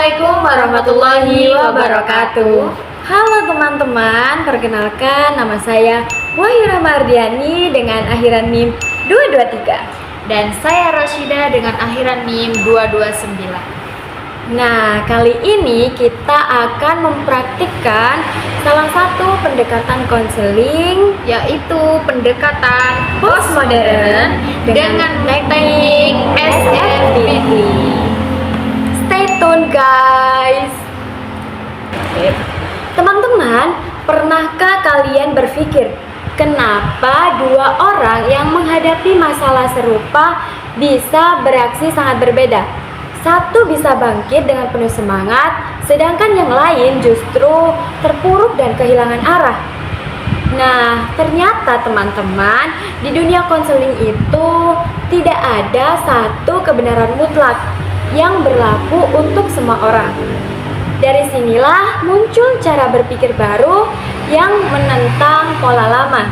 Assalamualaikum warahmatullahi wabarakatuh. Halo teman-teman, perkenalkan nama saya Wahyu Rahmardiani dengan akhiran NIM 223. Dan saya Rashida dengan akhiran NIM 229. Nah, kali ini kita akan mempraktikkan salah satu pendekatan konseling, yaitu pendekatan postmodern dengan teknik SFPT. Stay tune guys. Teman-teman, pernahkah kalian berpikir kenapa dua orang yang menghadapi masalah serupa bisa bereaksi sangat berbeda? Satu bisa bangkit dengan penuh semangat, sedangkan yang lain justru terpuruk dan kehilangan arah. Nah, ternyata teman-teman, di dunia konseling itu tidak ada satu kebenaran mutlak yang berlaku untuk semua orang. Dari sinilah muncul cara berpikir baru yang menentang pola lama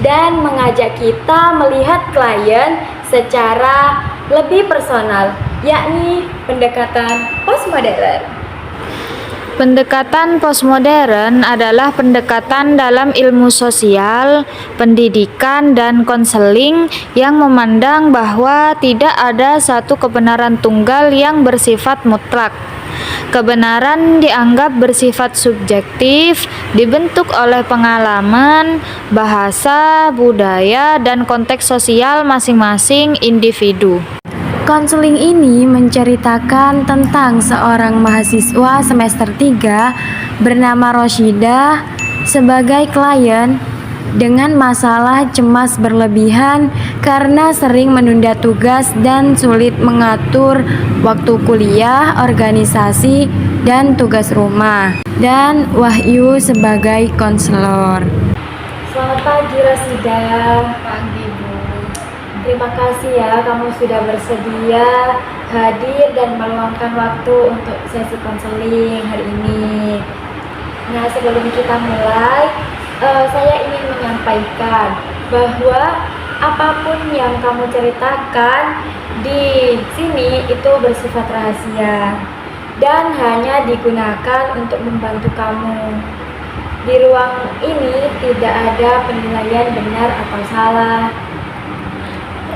dan mengajak kita melihat klien secara lebih personal, yakni pendekatan postmodern. Pendekatan postmodern adalah pendekatan dalam ilmu sosial, pendidikan, dan konseling yang memandang bahwa tidak ada satu kebenaran tunggal yang bersifat mutlak. Kebenaran dianggap bersifat subjektif, dibentuk oleh pengalaman, bahasa, budaya, dan konteks sosial masing-masing individu. Konseling ini menceritakan tentang seorang mahasiswa semester 3 bernama Rashida sebagai klien dengan masalah cemas berlebihan karena sering menunda tugas dan sulit mengatur waktu kuliah, organisasi, dan tugas rumah. Dan Wahyu sebagai konselor. Selamat pagi Rashida. Pagi Bu. Terima kasih ya kamu sudah bersedia hadir dan meluangkan waktu untuk sesi konseling hari ini. Nah, sebelum kita mulai, saya ingin menyampaikan bahwa apapun yang kamu ceritakan di sini itu bersifat rahasia dan hanya digunakan untuk membantu kamu. Di ruang ini tidak ada penilaian benar atau salah.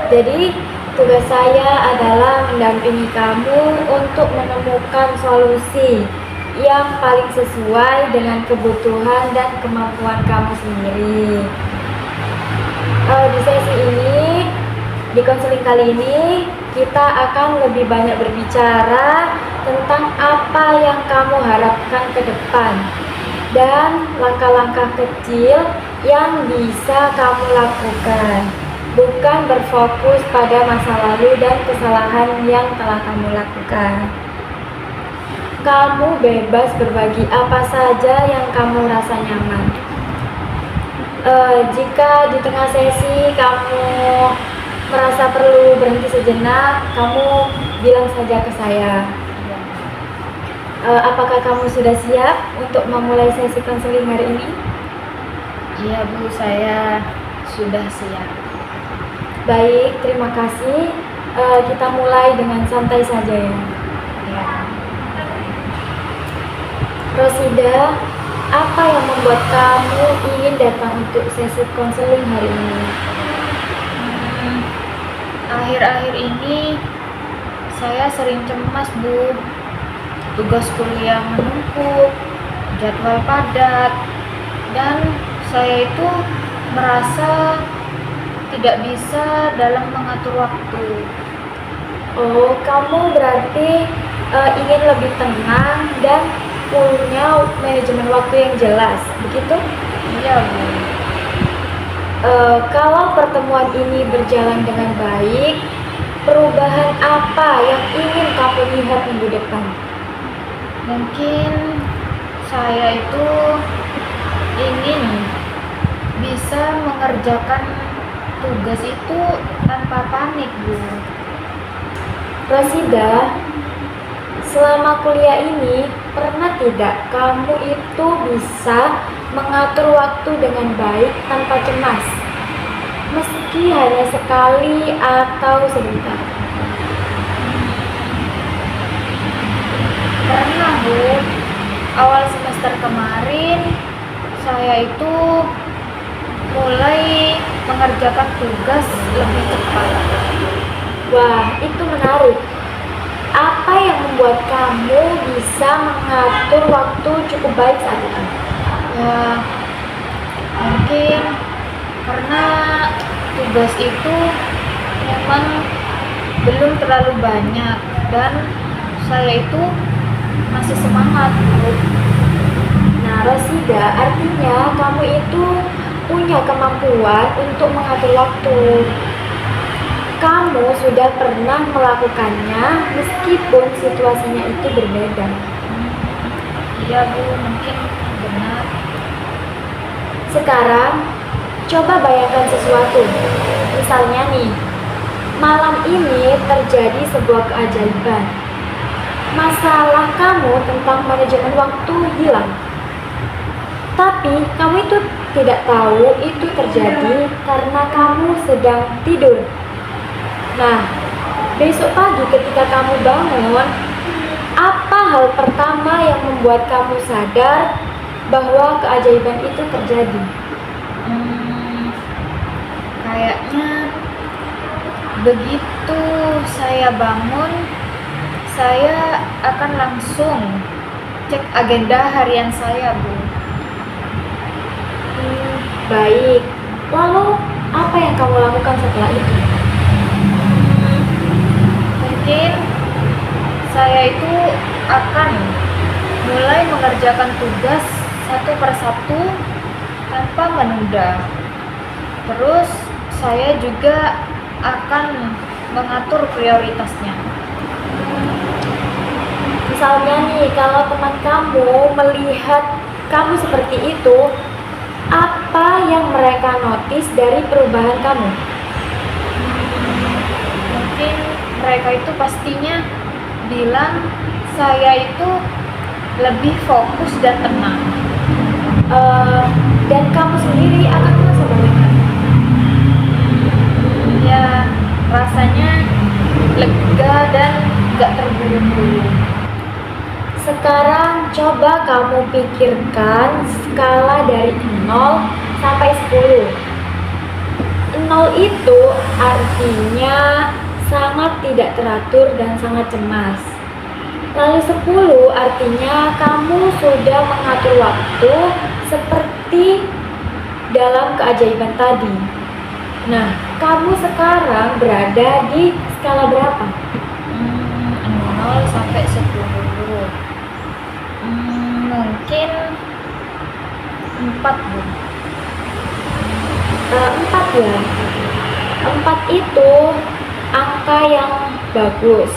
Jadi, tugas saya adalah mendampingi kamu untuk menemukan solusi yang paling sesuai dengan kebutuhan dan kemampuan kamu sendiri. Di sesi ini, di konseling kali ini, kita akan lebih banyak berbicara tentang apa yang kamu harapkan ke depan dan langkah-langkah kecil yang bisa kamu lakukan. Bukan berfokus pada masa lalu dan kesalahan yang telah kamu lakukan. Kamu bebas berbagi apa saja yang kamu rasa nyaman. Jika di tengah sesi kamu merasa perlu berhenti sejenak, kamu bilang saja ke saya. Apakah kamu sudah siap untuk memulai sesi konseling hari ini? Iya Bu, saya sudah siap. Baik, terima kasih. Kita mulai dengan santai saja ya. Rashida, apa yang membuat kamu ingin datang untuk sesi konseling hari ini? Akhir-akhir ini saya sering cemas Bu. Tugas kuliah menumpuk, jadwal padat, dan saya itu merasa tidak bisa dalam mengatur waktu. Oh, kamu berarti ingin lebih tenang dan punya manajemen waktu yang jelas, begitu? Iya Bu. Kalau pertemuan ini berjalan dengan baik, perubahan apa yang ingin kamu lihat minggu depan? Mungkin saya itu ingin bisa mengerjakan tugas itu tanpa panik Bu. Rashida, selama kuliah ini pernah tidak kamu itu bisa mengatur waktu dengan baik tanpa cemas, meski hanya sekali atau sebentar? Pernah, Bu. Awal semester kemarin, saya itu mulai mengerjakan tugas lebih cepat. Wah, itu menarik. Apa yang membuat kamu bisa mengatur waktu cukup baik saat itu? Ya, mungkin karena tugas itu memang belum terlalu banyak dan saya itu masih semangat, Bu. Nah, Rosida, artinya kamu itu punya kemampuan untuk mengatur waktu. Kamu sudah pernah melakukannya meskipun situasinya itu berbeda. Iya, Bu, mungkin benar. Sekarang, coba bayangkan sesuatu. Misalnya nih, malam ini terjadi sebuah keajaiban. Masalah kamu tentang manajemen waktu hilang. Tapi kamu itu tidak tahu itu terjadi karena kamu sedang tidur. Nah, besok pagi ketika kamu bangun, apa hal pertama yang membuat kamu sadar bahwa keajaiban itu terjadi? Kayaknya begitu saya bangun, saya akan langsung cek agenda harian saya, Bu. Baik, lalu apa yang kamu lakukan setelah itu? Mungkin saya itu akan mulai mengerjakan tugas satu persatu tanpa menunda. Terus saya juga akan mengatur prioritasnya. Misalnya nih, kalau teman kamu melihat kamu seperti itu, apa yang mereka notice dari perubahan kamu? Mungkin mereka itu pastinya bilang saya itu lebih fokus dan tenang. Dan kamu sendiri akan merasa bagaimana? Ya, rasanya lega dan gak terburu-buru. Sekarang coba kamu pikirkan skala dari 0 sampai 10. 0 itu artinya sangat tidak teratur dan sangat cemas. Lalu 10 artinya kamu sudah mengatur waktu seperti dalam keajaiban tadi. Nah, kamu sekarang berada di skala berapa? 0 sampai 10. Mungkin 4, Bu. 4 ya. 4 itu angka yang bagus.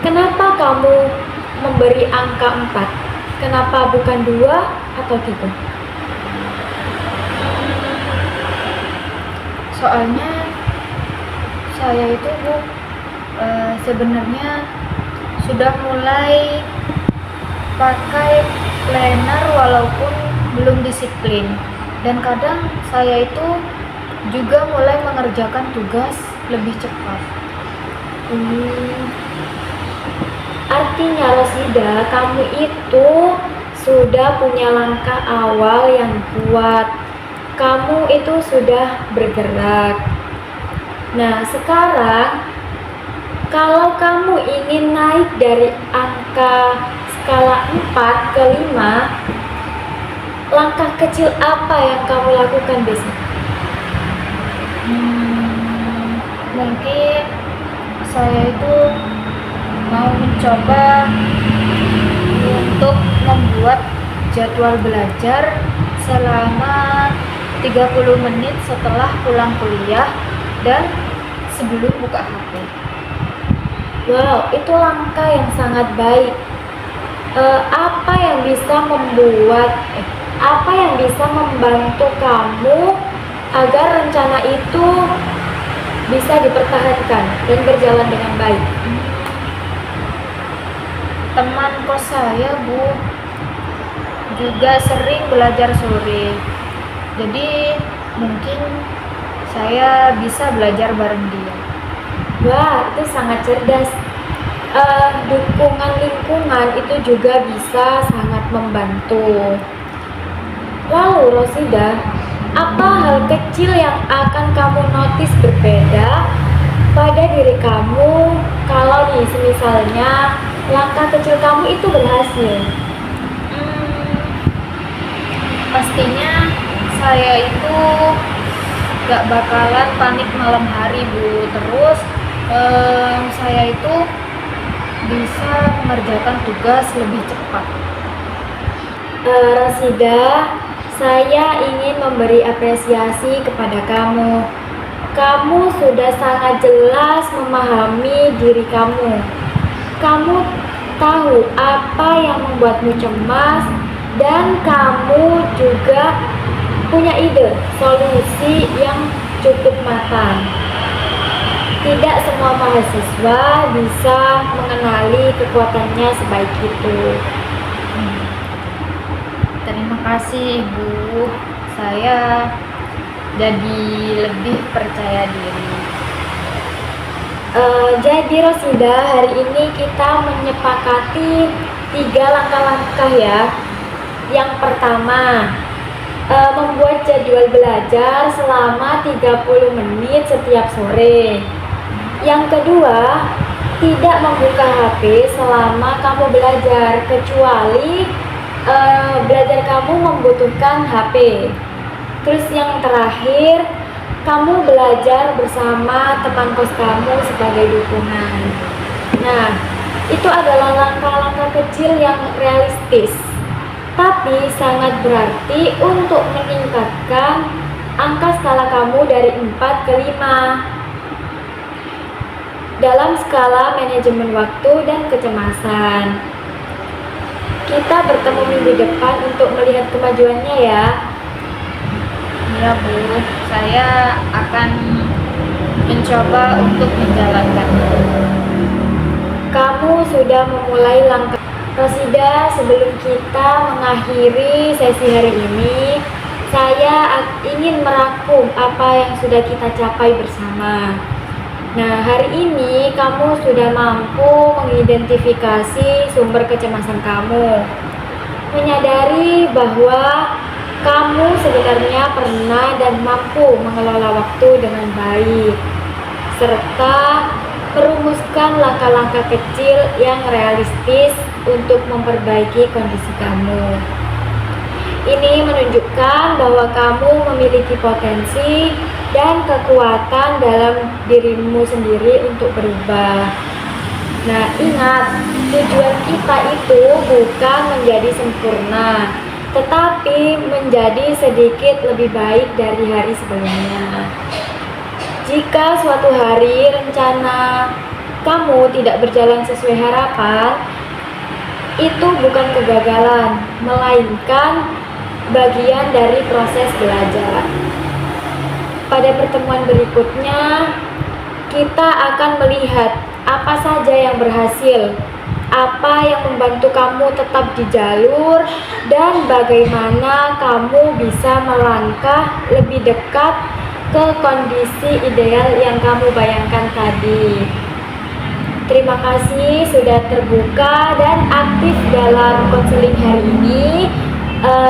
Kenapa kamu memberi angka 4? Kenapa bukan 2 atau 3? Soalnya saya itu, Bu, sebenarnya sudah mulai pakai planner walaupun belum disiplin, dan kadang saya itu juga mulai mengerjakan tugas lebih cepat. Artinya Rosida, kamu itu sudah punya langkah awal yang kuat. Kamu itu sudah bergerak. Nah, sekarang kalau kamu ingin naik dari angka skala 4 ke 5, langkah kecil apa yang kamu lakukan besok? Mungkin saya itu mau mencoba untuk membuat jadwal belajar selama 30 menit setelah pulang kuliah dan sebelum buka HP. Wow, itu langkah yang sangat baik. Apa yang bisa membantu kamu agar rencana itu bisa dipertahankan dan berjalan dengan baik? Teman kos saya, Bu, juga sering belajar sore. Jadi mungkin saya bisa belajar bareng dia. Wah, itu sangat cerdas. dukungan lingkungan itu juga bisa sangat membantu. Lalu Rosida, apa hal kecil yang akan kamu notice berbeda pada diri kamu kalau nih misalnya langkah kecil kamu itu berhasil? Pastinya saya itu gak bakalan panik malam hari, Bu. Terus saya itu bisa mengerjakan tugas lebih cepat. Rosida, saya ingin memberi apresiasi kepada kamu. Kamu sudah sangat jelas memahami diri kamu. Kamu tahu apa yang membuatmu cemas, dan kamu juga punya ide solusi yang cukup matang. Tidak semua mahasiswa bisa mengenali kekuatannya sebaik itu. Terima kasih, Ibu. Saya jadi lebih percaya diri. Jadi Rosida, hari ini kita menyepakati 3 langkah-langkah ya. Yang pertama, membuat jadwal belajar selama 30 menit setiap sore. Yang kedua, tidak membuka HP selama kamu belajar, kecuali belajar kamu membutuhkan HP. Terus yang terakhir, kamu belajar bersama teman kos kamu sebagai dukungan. Nah, itu adalah langkah-langkah kecil yang realistis, tapi sangat berarti untuk meningkatkan angka skala kamu dari 4 ke 5 dalam skala manajemen waktu dan kecemasan. Kita bertemu minggu depan untuk melihat kemajuannya ya. Ya, Bu. Saya akan mencoba untuk menjalankannya. Kamu sudah memulai langkah. Rosida, sebelum kita mengakhiri sesi hari ini, saya ingin merangkum apa yang sudah kita capai bersama. Nah, hari ini kamu sudah mampu mengidentifikasi sumber kecemasan kamu, menyadari bahwa kamu sebenarnya pernah dan mampu mengelola waktu dengan baik, serta merumuskan langkah-langkah kecil yang realistis untuk memperbaiki kondisi kamu. Ini menunjukkan bahwa kamu memiliki potensi dan kekuatan dalam dirimu sendiri untuk berubah. Nah, ingat, tujuan kita itu bukan menjadi sempurna, tetapi menjadi sedikit lebih baik dari hari sebelumnya. Jika suatu hari rencana kamu tidak berjalan sesuai harapan, itu bukan kegagalan, melainkan bagian dari proses belajar. Pada pertemuan berikutnya, kita akan melihat apa saja yang berhasil, apa yang membantu kamu tetap di jalur, dan bagaimana kamu bisa melangkah lebih dekat ke kondisi ideal yang kamu bayangkan tadi. Terima kasih sudah terbuka dan aktif dalam konseling hari ini.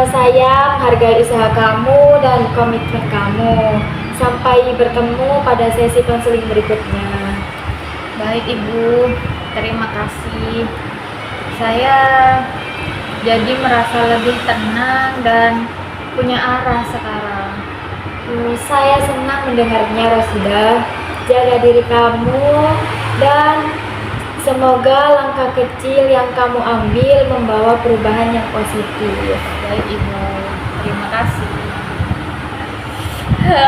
Saya menghargai usaha kamu dan komitmen kamu. Sampai bertemu pada sesi konseling berikutnya. Baik, Ibu. Terima kasih. Saya jadi merasa lebih tenang dan punya arah sekarang. Saya senang mendengarnya, Rosida. Jaga diri kamu dan semoga langkah kecil yang kamu ambil membawa perubahan yang positif. Baik, Ibu. Terima kasih. Yo.